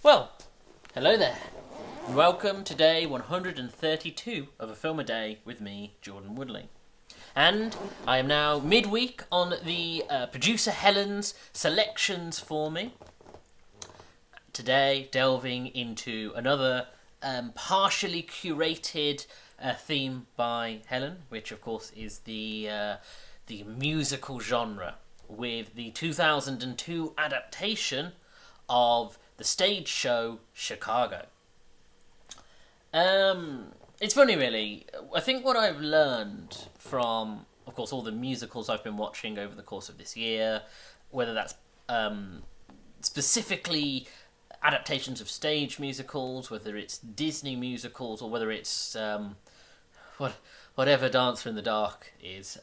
Well, hello there. And welcome to day 132 of A Film a Day with me, Jordan Woodley. And I am now midweek on the producer Helen's selections for me. Today, delving into another partially curated theme by Helen, which of course is the musical genre, with the 2002 adaptation of the stage show Chicago. It's funny, really. I think what I've learned from, of course, all the musicals I've been watching over the course of this year, whether that's specifically adaptations of stage musicals, whether it's Disney musicals, or whether it's whatever Dancer in the Dark is.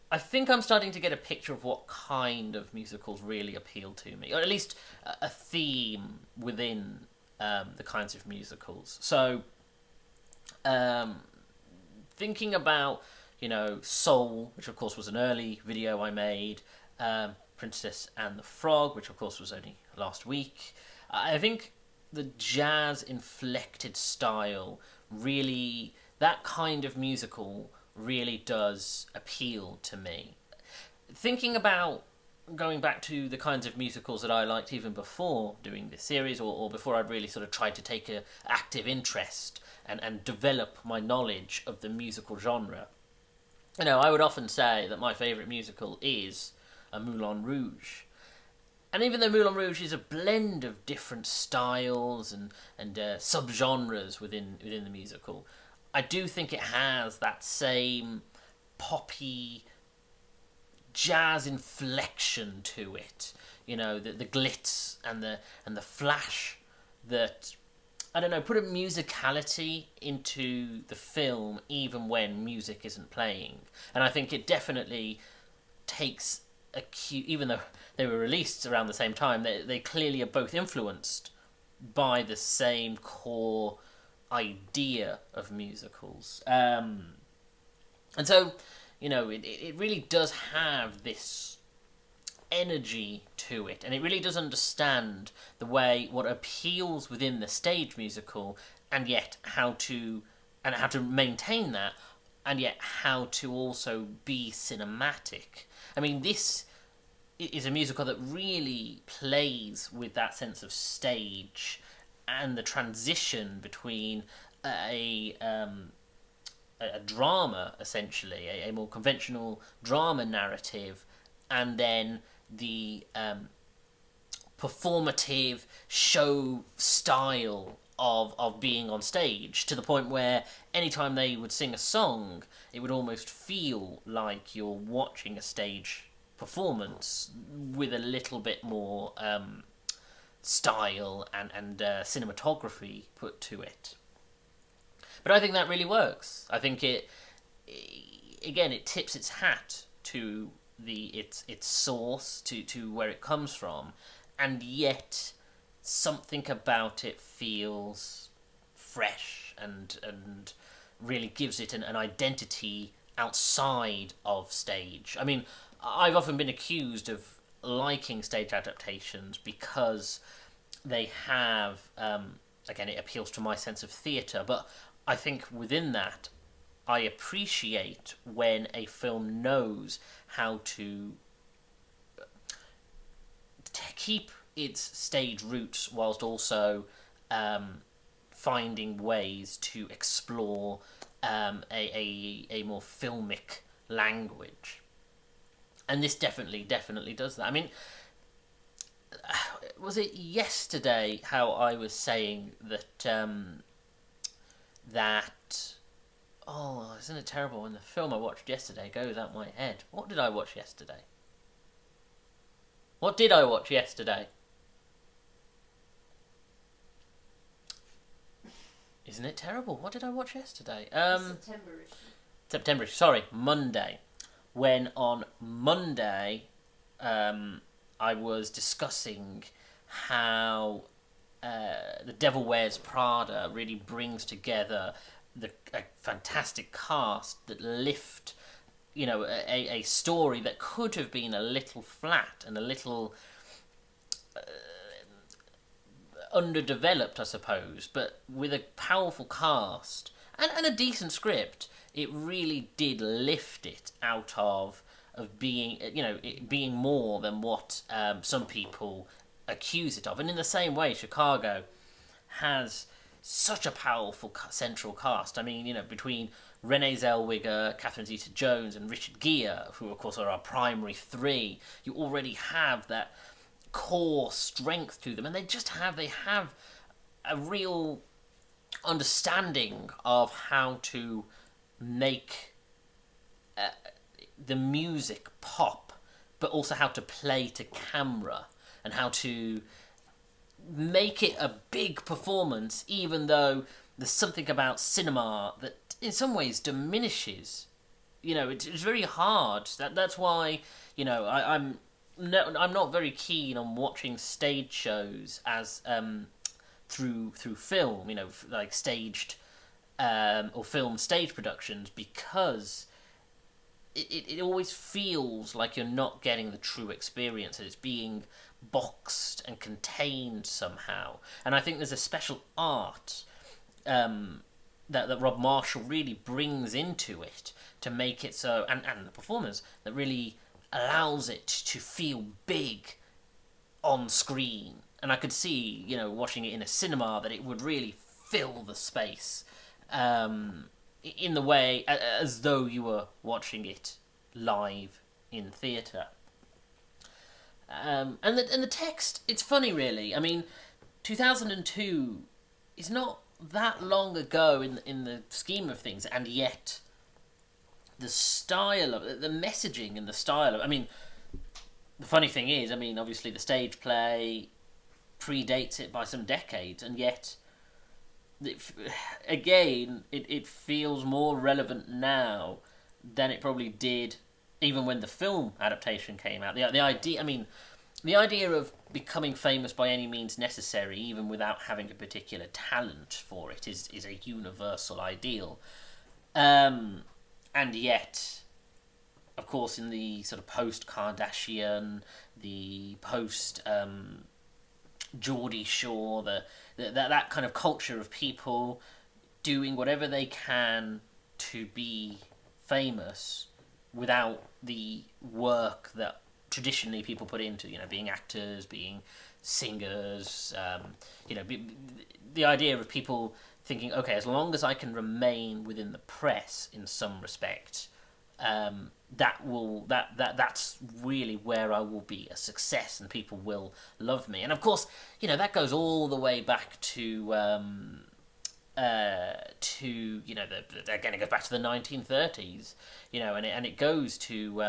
I think I'm starting to get a picture of what kind of musicals really appeal to me, or at least a theme within the kinds of musicals. So, thinking about, Soul, which of course was an early video I made, Princess and the Frog, which of course was only last week. I think the jazz-inflected style really, that kind of musical really does appeal to me. Thinking about going back to the kinds of musicals that I liked even before doing this series, or before I'd really sort of tried to take an active interest and develop my knowledge of the musical genre, I would often say that my favourite musical is a Moulin Rouge. And even though Moulin Rouge is a blend of different styles and subgenres within the musical, I do think it has that same poppy jazz inflection to it. The glitz and the flash that, I don't know, put a musicality into the film even when music isn't playing. And I think it definitely takes a cue, even though they were released around the same time, they clearly are both influenced by the same core idea of musicals. And so, it really does have this energy to it, and it really does understand what appeals within the stage musical, and yet how to maintain that, and yet how to also be cinematic. I mean, this is a musical that really plays with that sense of stage and the transition between a drama, essentially, a more conventional drama narrative, and then the performative show style of being on stage, to the point where anytime they would sing a song, it would almost feel like you're watching a stage performance with a little bit more style and cinematography put to it. But I think that really works. I think it tips its hat to its source, to where it comes from, and yet something about it feels fresh and really gives it an identity outside of stage. I mean, I've often been accused of liking stage adaptations because they have, again, it appeals to my sense of theatre, but I think within that, I appreciate when a film knows how to keep its stage roots whilst also finding ways to explore a more filmic language. And this definitely does that. I mean, was it yesterday how I was saying that isn't it terrible when the film I watched yesterday goes out my head? What did I watch yesterday? Isn't it terrible? What did I watch yesterday? September-ish. Sorry, Monday. When on Monday, I was discussing how The Devil Wears Prada really brings together a fantastic cast that lift, a story that could have been a little flat and a little underdeveloped, I suppose, but with a powerful cast and a decent script, it really did lift it out of being, it being more than what some people accuse it of. And in the same way, Chicago has such a powerful central cast. I mean, between Renee Zellweger, Catherine Zeta-Jones, and Richard Gere, who of course are our primary three, you already have that core strength to them, and they have a real understanding of how to make the music pop, but also how to play to camera and how to make it a big performance, even though there's something about cinema that in some ways diminishes. It's very hard. That's why I'm not very keen on watching stage shows as through film. Like staged or film stage productions, because it always feels like you're not getting the true experience, and it's being boxed and contained somehow. And I think there's a special art that Rob Marshall really brings into it to make it so, and the performers, that really allows it to feel big on screen. And I could see, watching it in a cinema, that it would really fill the space in the way as though you were watching it live in theatre. And the text, it's funny, really. I mean, 2002 is not that long ago in the scheme of things, and yet the style of the messaging and the style of, I mean, the funny thing is, obviously the stage play predates it by some decades, and yet it feels more relevant now than it probably did even when the film adaptation came out. The idea of becoming famous by any means necessary, even without having a particular talent for it, is a universal ideal. And yet, of course, in the sort of post-Kardashian, the post Geordie Shore, that kind of culture of people doing whatever they can to be famous without the work that traditionally people put into, being actors, being singers, the idea of people thinking, okay, as long as I can remain within the press in some respect, that's really where I will be a success and people will love me. And of course, that goes all the way back to again, it goes back to the 1930s, and it goes to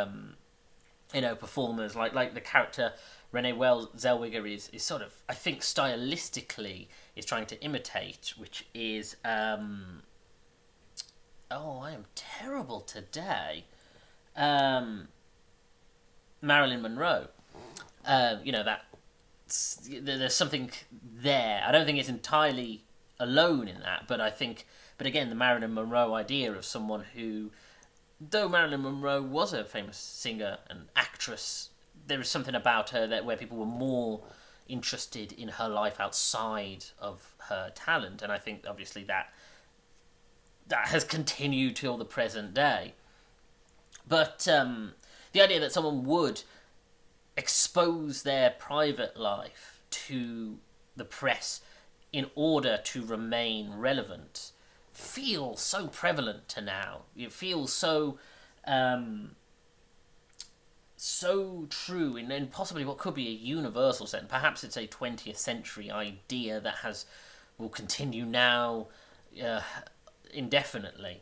performers like the character Renee Zellweger is sort of, I think, stylistically is trying to imitate, which is I am terrible today. Marilyn Monroe. There's something there. I don't think it's entirely alone in that, but again, the Marilyn Monroe idea of someone who, though Marilyn Monroe was a famous singer and actress, there is something about her where people were more interested in her life outside of her talent, and I think obviously that has continued till the present day. But the idea that someone would expose their private life to the press in order to remain relevant feels so prevalent to now. It feels so true in possibly what could be a universal sense. Perhaps it's a 20th century idea that will continue now indefinitely.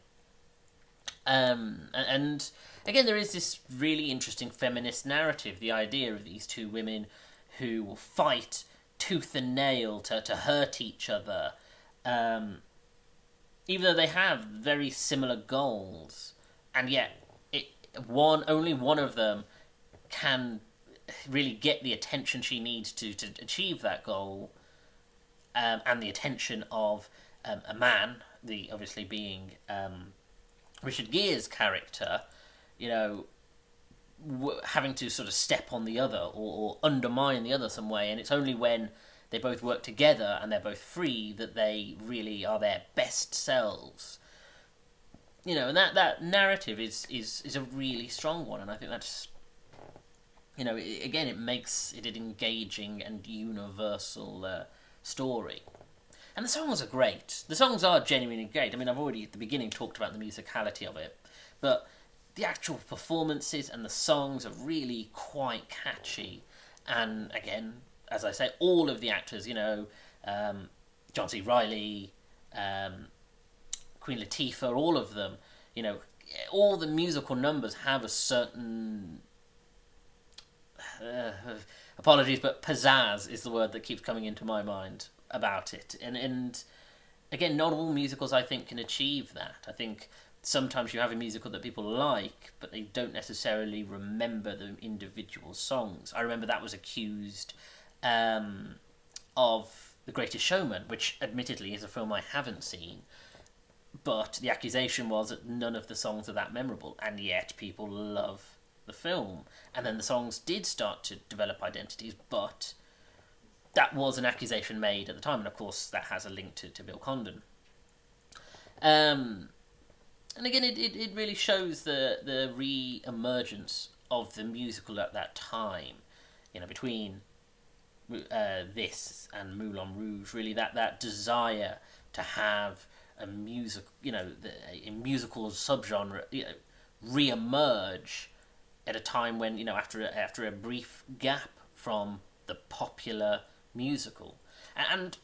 And again, there is this really interesting feminist narrative, the idea of these two women who will fight tooth and nail to hurt each other, even though they have very similar goals, and yet only one of them can really get the attention she needs to achieve that goal, and the attention of a man, obviously being Richard Gere's character, having to sort of step on the other or undermine the other some way. And it's only when they both work together and they're both free, that they really are their best selves. And that narrative is a really strong one, and I think that's, again, it makes it an engaging and universal story. And the songs are great. The songs are genuinely great. I mean, I've already at the beginning talked about the musicality of it, but the actual performances and the songs are really quite catchy. And again, as I say, all of the actors, John C. Reilly, Queen Latifah, all of them, all the musical numbers have a certain apologies, but pizzazz is the word that keeps coming into my mind about it. And again, not all musicals, I think, can achieve that. I think sometimes you have a musical that people like, but they don't necessarily remember the individual songs. I remember that was accused of The Greatest Showman, which admittedly is a film I haven't seen, but the accusation was that none of the songs are that memorable, and yet people love the film. And then the songs did start to develop identities, but that was an accusation made at the time, and of course that has a link to Bill Condon. And again, it really shows the re-emergence of the musical at that time, between this and Moulin Rouge, really that desire to have a music, a musical subgenre, re-emerge at a time when, after a brief gap from the popular musical. And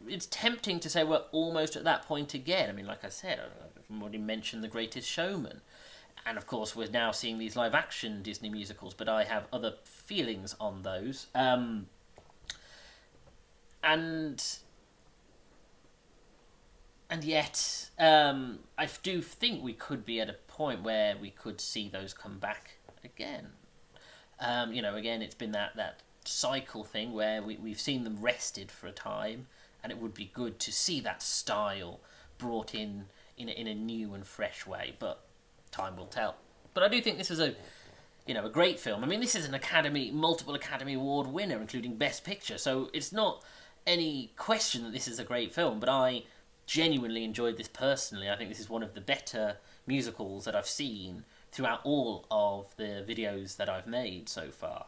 it's tempting to say we're almost at that point again. I mean, like I said, I've already mentioned The Greatest Showman. And of course, we're now seeing these live-action Disney musicals, but I have other feelings on those. And yet, I do think we could be at a point where we could see those come back again. Again, it's been that cycle thing where we've seen them rested for a time, and it would be good to see that style brought in a new and fresh way, but time will tell. But I do think this is a great film. I mean, this is an multiple Academy Award winner, including Best Picture, so it's not any question that this is a great film, but I genuinely enjoyed this personally. I think this is one of the better musicals that I've seen throughout all of the videos that I've made so far.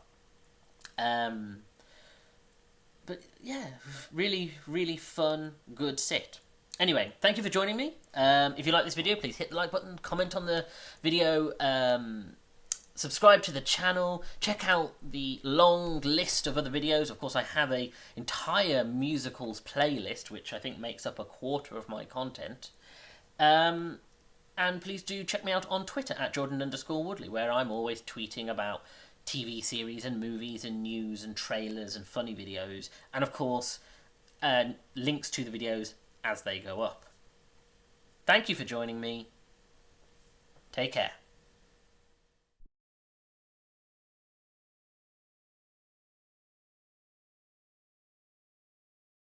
But yeah, really, really fun, good sit. Anyway, thank you for joining me. If you like this video, please hit the like button, comment on the video, subscribe to the channel, check out the long list of other videos. Of course, I have an entire musicals playlist, which I think makes up a quarter of my content. And please do check me out on Twitter at Jordan_Woodley, where I'm always tweeting about TV series and movies and news and trailers and funny videos. And of course, links to the videos as they go up. Thank you for joining me. Take care.